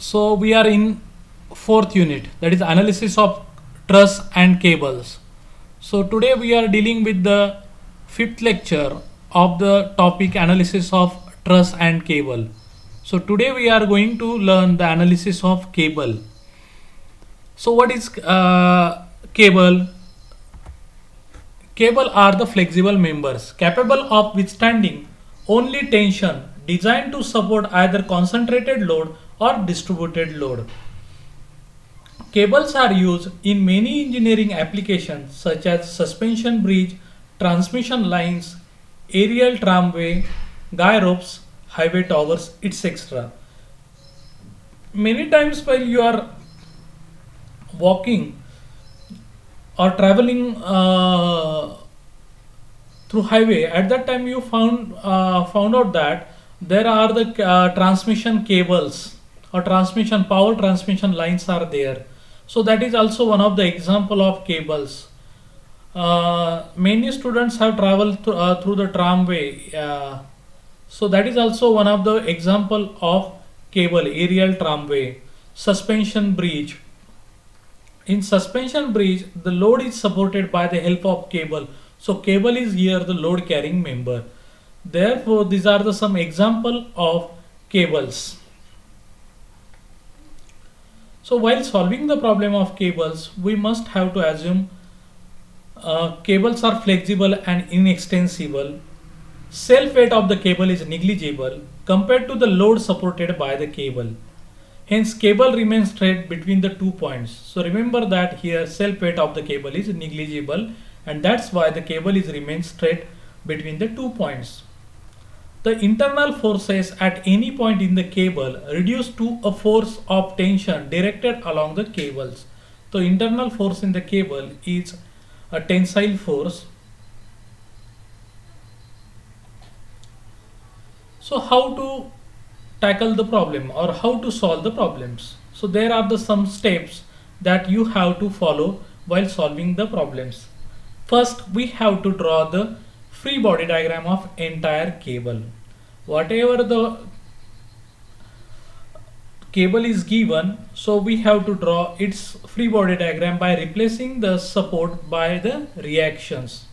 So we are in fourth unit, that is analysis of truss and cables. So today we are dealing with the fifth lecture of the topic analysis of truss and cable. So today we are going to learn the analysis of cable. So what is cable? Cable are the flexible members capable of withstanding only tension, designed to support either concentrated load or distributed load. Cables are used in many engineering applications such as suspension bridge, transmission lines, aerial tramway, guy ropes, highway towers, etc. Many times while you are walking or traveling through highway, at that time you found out that there are the transmission cables or transmission power transmission lines are there. So that is also one of the example of cables. Many students have traveled through the tramway, so that is also one of the example of cable. Aerial tramway, suspension bridge. In suspension bridge, the load is supported by the help of cable. So cable is here the load carrying member. Therefore, these are the some example of cables. So while solving the problem of cables, we must have to assume cables are flexible and inextensible. Self weight of the cable is negligible compared to the load supported by the cable. Hence, cable remains straight between the 2 points. So remember that here self weight of the cable is negligible, and that's why the cable is remains straight between the 2 points. The internal forces at any point in the cable reduce to a force of tension directed along the cables. So internal force in the cable is a tensile force. So how to tackle the problem or how to solve the problems? So there are the some steps that you have to follow while solving the problems. First, we have to draw the free body diagram of entire cable. Whatever the cable is given, so we have to draw its free body diagram by replacing the support by the reactions.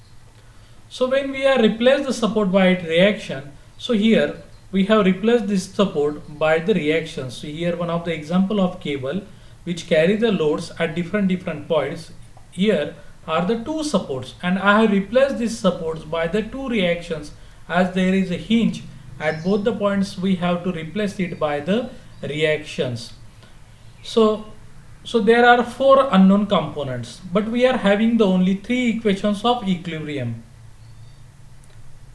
So when we are replace the support by reaction, so here we have replaced this support by the reactions. So here one of the example of cable which carry the loads at different points. Here are the two supports, and I have replaced these supports by the two reactions. As there is a hinge at both the points, we have to replace it by the reactions. So there are four unknown components, but we are having the only three equations of equilibrium.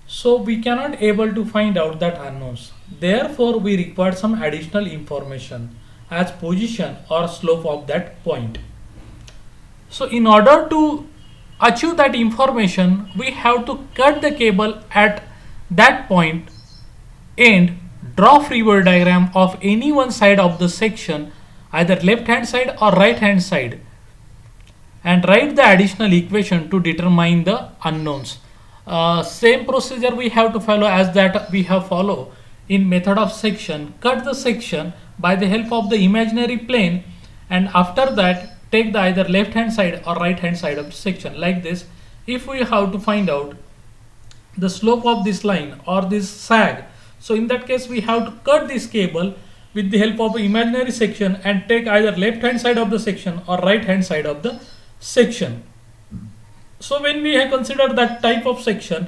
So we cannot able to find out that unknowns. Therefore, we require some additional information as position or slope of that point. So in order to achieve that information, we have to cut the cable at that point and draw free body diagram of any one side of the section, either left hand side or right hand side, and write the additional equation to determine the unknowns. Same procedure we have to follow as that we have follow in method of section. Cut the section by the help of the imaginary plane, and after that take the either left hand side or right hand side of the section like this. If we have to find out the slope of this line or this sag, so in that case we have to cut this cable with the help of imaginary section and take either left hand side of the section or right hand side of the section. So when we have considered that type of section,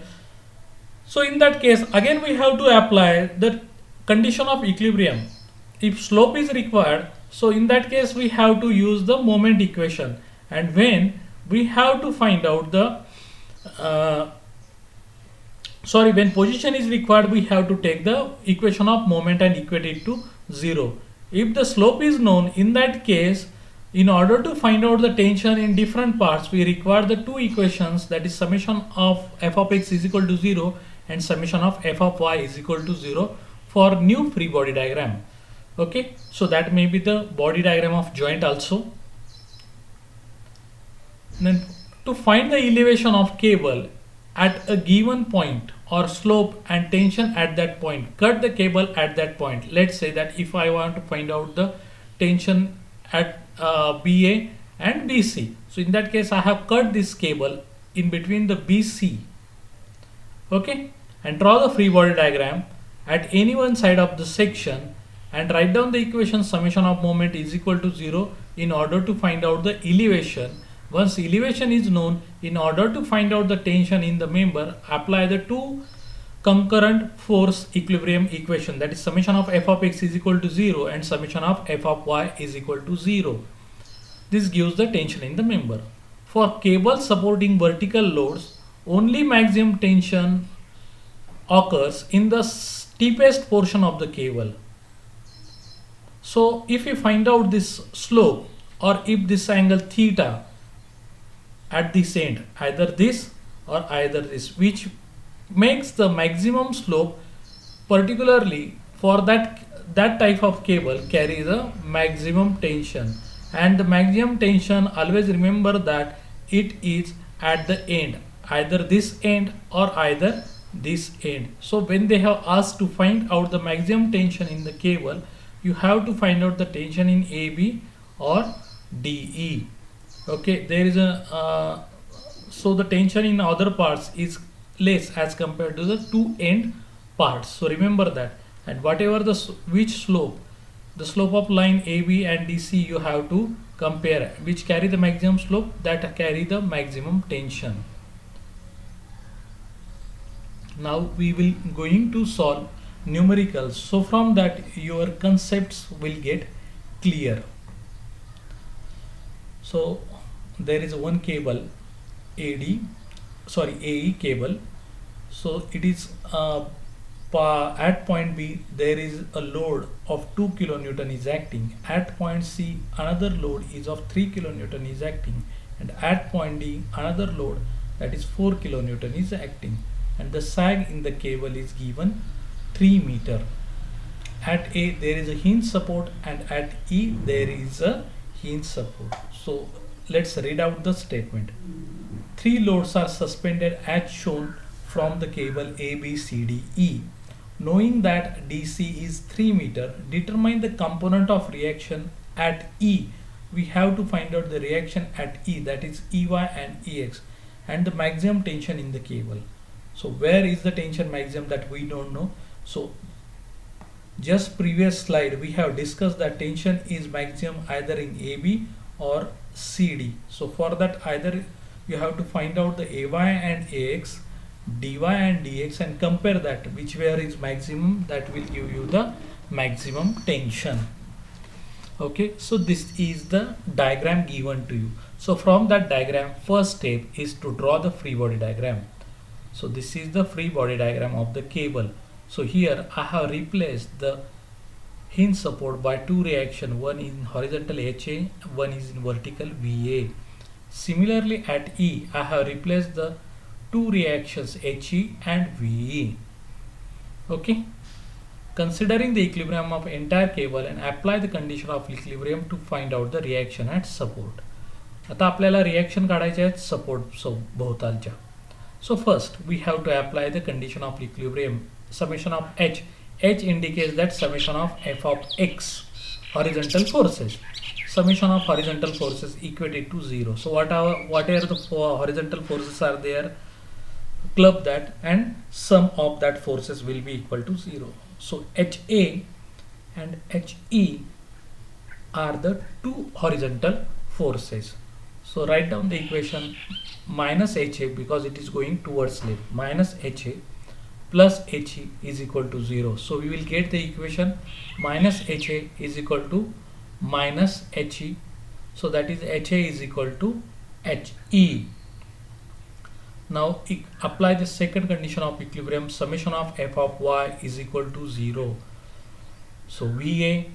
so in that case again we have to apply the condition of equilibrium. If slope is required, so in that case we have to use the moment equation, and when we have to find out the when position is required, we have to take the equation of moment and equate it to 0. If the slope is known, in that case, in order to find out the tension in different parts, we require the two equations, that is summation of f of x is equal to 0 and summation of f of y is equal to 0 for new free body diagram. Okay, so that may be the body diagram of joint also. Then to find the elevation of cable at a given point or slope and tension at that point, cut the cable at that point. Let's say that if I want to find out the tension at BA and BC. So in that case I have cut this cable in between the BC, okay, and draw the free body diagram at any one side of the section and write down the equation summation of moment is equal to 0 in order to find out the elevation. Once elevation is known, in order to find out the tension in the member, apply the two concurrent force equilibrium equation, that is summation of f of x is equal to 0 and summation of f of y is equal to 0. This gives the tension in the member. For cable supporting vertical loads, only maximum tension occurs in the steepest portion of the cable. So if you find out this slope, or if this angle theta at this end, either this or either this, which makes the maximum slope, particularly for that type of cable, carry the maximum tension. And the maximum tension, always remember that it is at the end, either this end or either this end. So when they have asked to find out the maximum tension in the cable, you have to find out the tension in AB or DE. Okay, there is a so the tension in other parts is less as compared to the two end parts. So remember that. And whatever the which slope, the slope of line AB and DC, you have to compare which carry the maximum slope, that carry the maximum tension. Now we will going to solve numericals, so from that your concepts will get clear. So there is one cable AE cable. So it is at point B there is a load of 2 kilonewton is acting. At point C another load is of 3 kilonewton is acting, and at point D another load, that is 4 kilonewton is acting, and the sag in the cable is given 3 meter. At A there is a hinge support and at E there is a hinge support. So let's read out the statement. 3 loads are suspended as shown from the cable ABCDE. Knowing that DC is 3 meter, determine the component of reaction at E. We have to find out the reaction at E, that is EY and EX, and the maximum tension in the cable. So where is the tension maximum, that we don't know. So just previous slide we have discussed that tension is maximum either in AB or CD. So for that either you have to find out the AY and AX, dy and dx, and compare that which where is maximum, that will give you the maximum tension. Okay, so this is the diagram given to you. So from that diagram, first step is to draw the free body diagram. So this is the free body diagram of the cable. So here I have replaced the hinge support by two reaction, one in horizontal HA, one is in vertical VA. Similarly at E I have replaced the two reactions HE and VE. Okay, considering the equilibrium of entire cable and apply the condition of equilibrium to find out the reaction at support. आता आपल्याला reaction काढायचे आहेत support भोवतालच्या. So first we have to apply the condition of equilibrium, summation of H. H indicates that summation of f of x, horizontal forces. Summation of horizontal forces equated to 0. So whatever the horizontal forces are there, club that and sum of that forces will be equal to 0. So HA and HE are the two horizontal forces. So write down the equation minus HA, because it is going towards left, minus HA plus HE is equal to 0. So we will get the equation minus HA is equal to minus HE. So that is HA is equal to HE. Now apply the second condition of equilibrium, summation of f of y is equal to 0. So VA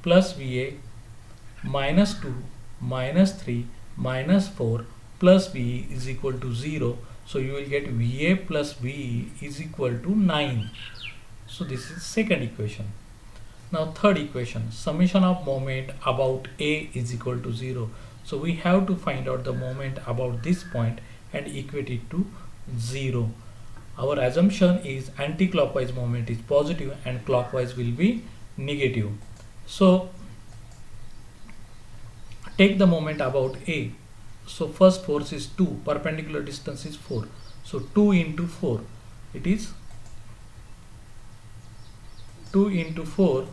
plus VA minus 2 minus 3 minus 4 plus VE is equal to 0. So you will get VA plus VE is equal to 9. So this is second equation. Now third equation, summation of moment about A is equal to 0. So we have to find out the moment about this point and equate it to 0. Our assumption is anti-clockwise moment is positive and clockwise will be negative. So take the moment about A. So first force is 2, perpendicular distance is 4. So 2 into 4, it is 2 into 4,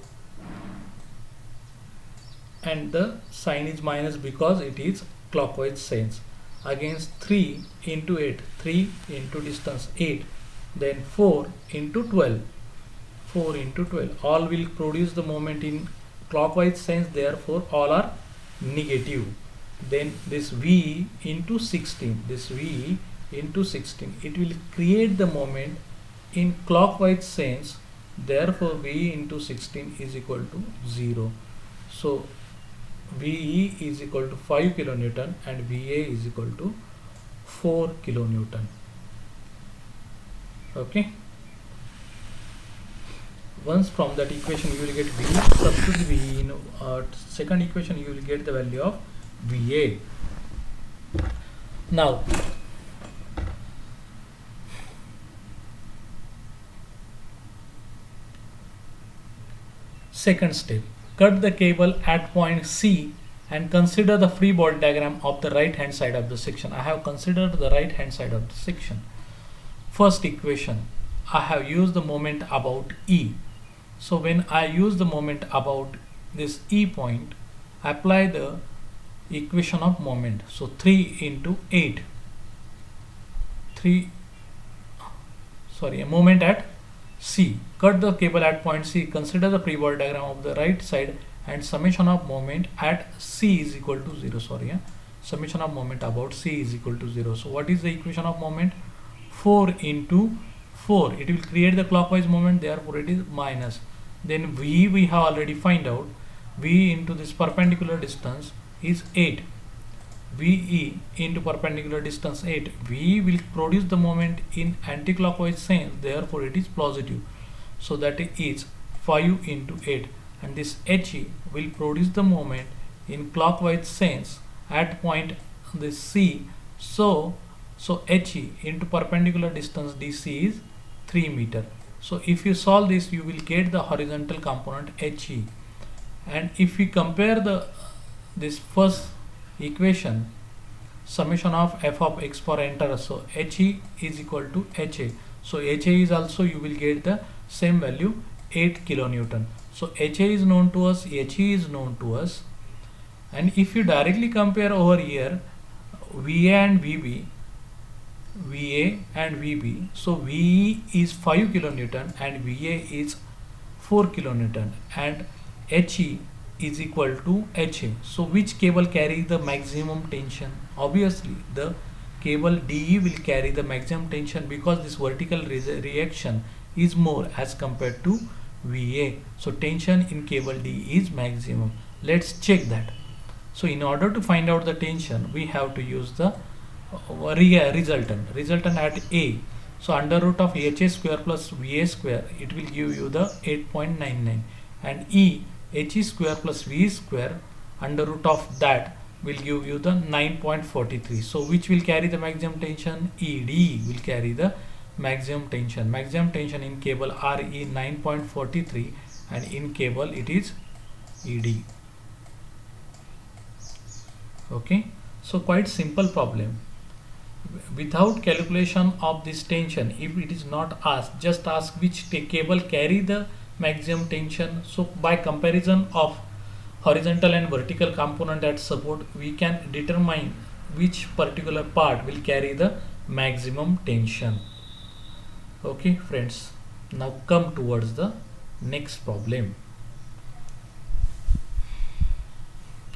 and the sign is minus because it is clockwise sense. Against 3 into 8, 3 into distance 8, then 4 into 12, 4 into 12, all will produce the moment in clockwise sense, therefore all are negative. Then this V into 16, this V into 16, it will create the moment in clockwise sense, therefore V into 16 is equal to 0. So VE is equal to 5 kilonewton and VA is equal to 4 kilonewton. Okay. Once from that equation you will get V, substitute V in second equation, you will get the value of VA. Now second step, cut the cable at point C and consider the free body diagram of the right hand side of the section. I have considered the right hand side of the section. First equation, I have used the moment about E. So when I use the moment about this E point, apply the equation of moment. So 3 into 8, a moment at C. Cut the cable at point C, consider the free body diagram of the right side, and summation of moment at C is equal to 0. Summation of moment about C is equal to 0. So what is the equation of moment? 4 into 4, it will create the clockwise moment, therefore it is minus. Then V we have already find out, V into this perpendicular distance is 8. VE into perpendicular distance 8, V will produce the moment in anti-clockwise sense, therefore it is positive. So that is 5 into 8, and this HE will produce the moment in clockwise sense at point this C. So HE into perpendicular distance DC is 3 meter. So if you solve this, you will get the horizontal component HE. And if we compare this first equation, summation of f of x for entire, so HE is equal to HA. So HA is also, you will get the same value, 8 kilonewton. So HA is known to us, HE is known to us, and if you directly compare over here VA and VB, so VE is 5 kilonewton and VA is 4 kilonewton, and HE is equal to HA. So which cable carries the maximum tension? Obviously the cable DE will carry the maximum tension because this vertical reaction is more as compared to VA. So tension in cable DE is maximum. Let's check that. So in order to find out the tension, we have to use the resultant at A. So under root of HA square plus VA square, it will give you the 8.99, and E, HE square plus V square, under root of that will give you the 9.43. So which will carry the maximum tension? ED will carry the maximum tension. Maximum tension in cable RE 9.43, and in cable it is ED. Okay, so quite simple problem. Without calculation of this tension, if it is not asked, just ask which cable carry the maximum tension. So by comparison of horizontal and vertical component at support, we can determine which particular part will carry the maximum tension. Okay friends, now come towards the next problem.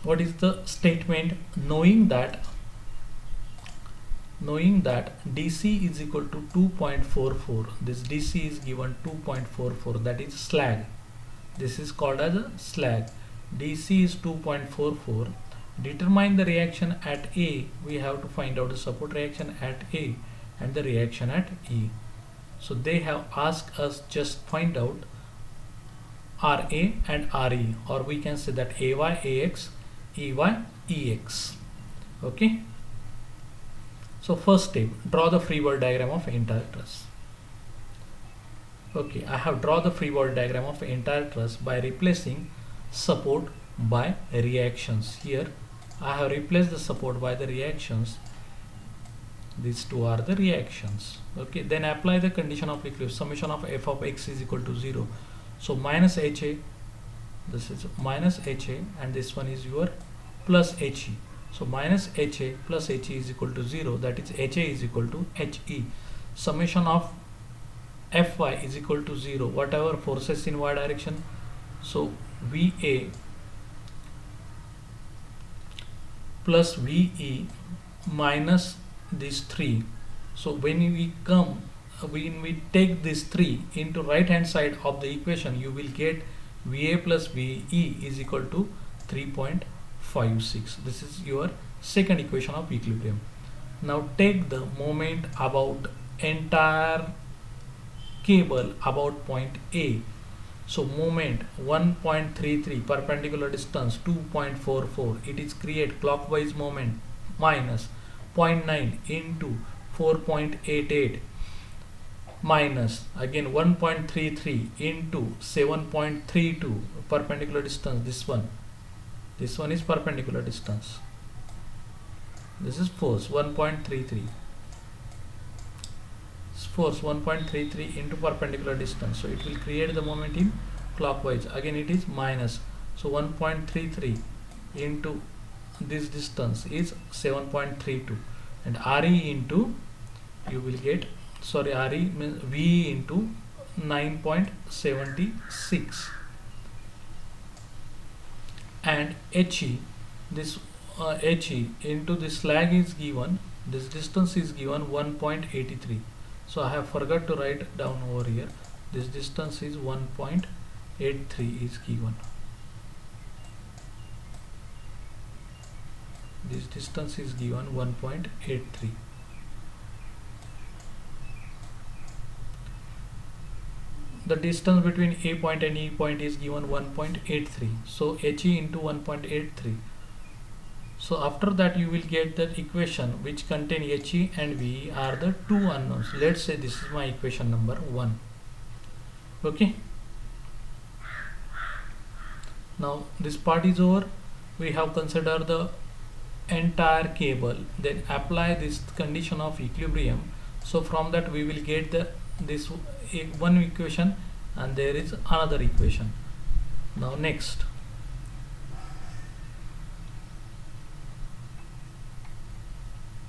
What is the statement? Knowing that DC is equal to 2.44, this DC is given 2.44, that is slag. This is called as a slag. DC is 2.44. Determine the reaction at A. We have to find out the support reaction at A and the reaction at E. So they have asked us just find out RA and RE, or we can say that AY AX, EY EX. Okay. So first step, draw the free body diagram of entire truss. Okay, I have drawn the free body diagram of entire truss by replacing support by reactions. Here I have replaced the support by the reactions. These two are the reactions. Okay, then apply the condition of equilibrium. Summation of f of x is equal to 0. So minus HA, this is minus HA, and this one is your plus HE. So minus HA plus HE is equal to 0. That is HA is equal to HE. Summation of Fy is equal to 0. Whatever forces in y direction. So VA plus VE minus these 3. So when we take this 3 into right hand side of the equation, you will get VA plus VE is equal to 3.56. This is your second equation of equilibrium. Now take the moment about entire cable about point A. So moment 1.33, perpendicular distance 2.44. It is create clockwise moment minus 0.9 into 4.88 minus again 1.33 into 7.32, perpendicular distance. This one is perpendicular distance. This is force 1.33. Force 1.33 into perpendicular distance, so it will create the moment in clockwise. Again it is minus, so 1.33 into this distance is 7.32, and RE into, you will get, sorry, RE means V into 9.76, and HE, this HE into this slag is given, this distance is given 1.83. So I have forgot to write down over here. This distance is 1.83 is given. This distance is given 1.83. The distance between A point and E point is given 1.83. So HE into 1.83. So after that you will get that equation which contain HE and VE are the two unknowns. Let's say this is my equation number 1. Okay. Now this part is over. We have considered the entire cable. Then apply this condition of equilibrium. So from that we will get this one equation, and there is another equation. Now next.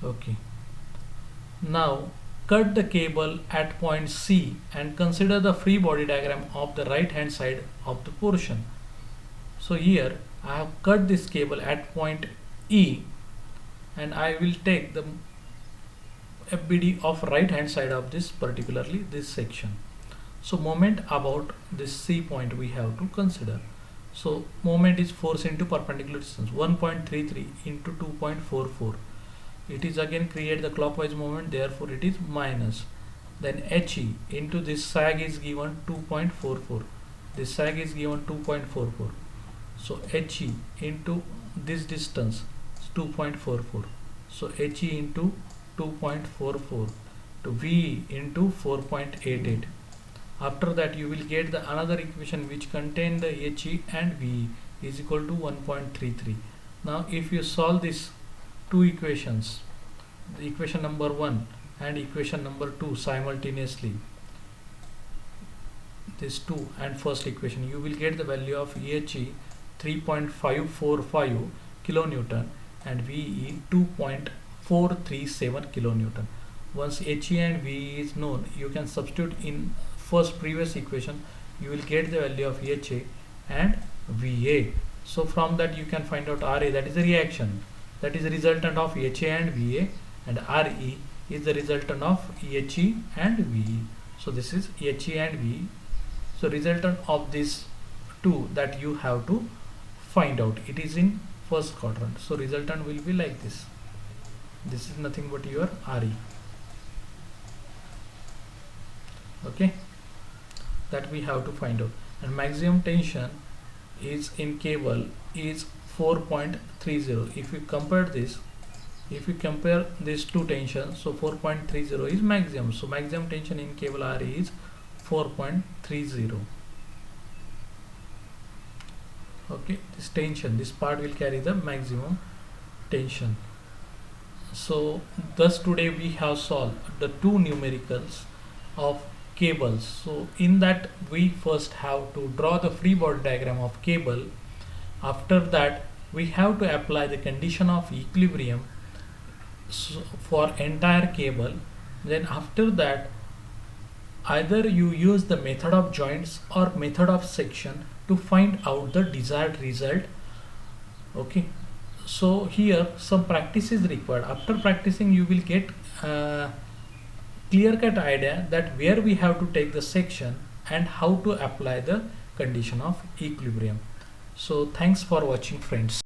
Okay, now cut the cable at point C and consider the free body diagram of the right hand side of the portion. So here I have cut this cable at point E, and I will take the FBD of right hand side of this, particularly this section. So moment about this C point we have to consider. So moment is force into perpendicular distance 1.33 into 2.44. It is again create the clockwise moment, therefore it is minus. Then HE into this sag is given 2.44. This sag is given 2.44. So HE into this distance is 2.44. So HE into 2.44 to V into 4.88. After that you will get the another equation which contain the HE and VE is equal to 1.33. Now if you solve this two equations, the equation number 1 and equation number 2 simultaneously, this 2 and first equation, you will get the value of HE 3.545 kilonewton and VE 2.437 kilonewton. Once HE and VE is known, you can substitute in first previous equation, you will get the value of HA and VA. So from that you can find out RA, that is the reaction, that is the resultant of HA and VA, and RE is the resultant of HE and VE. So this is HE and VE. So resultant of these two that you have to find out. It is in first quadrant. So resultant will be like this. This is nothing but your RE. Okay, that we have to find out. And maximum tension is in cable is 4.30. If you compare this, if you compare these two tensions, so 4.30 is maximum. So maximum tension in cable RE is 4.30. Okay, this tension, this part will carry the maximum tension. So thus today we have solved the two numericals of cables. So in that we first have to draw the free body diagram of cable. After that we have to apply the condition of equilibrium for entire cable. Then after that either you use the method of joints or method of section to find out the desired result. Okay, so here some practice is required. After practicing you will get clear cut idea that where we have to take the section and how to apply the condition of equilibrium. So thanks for watching, friends.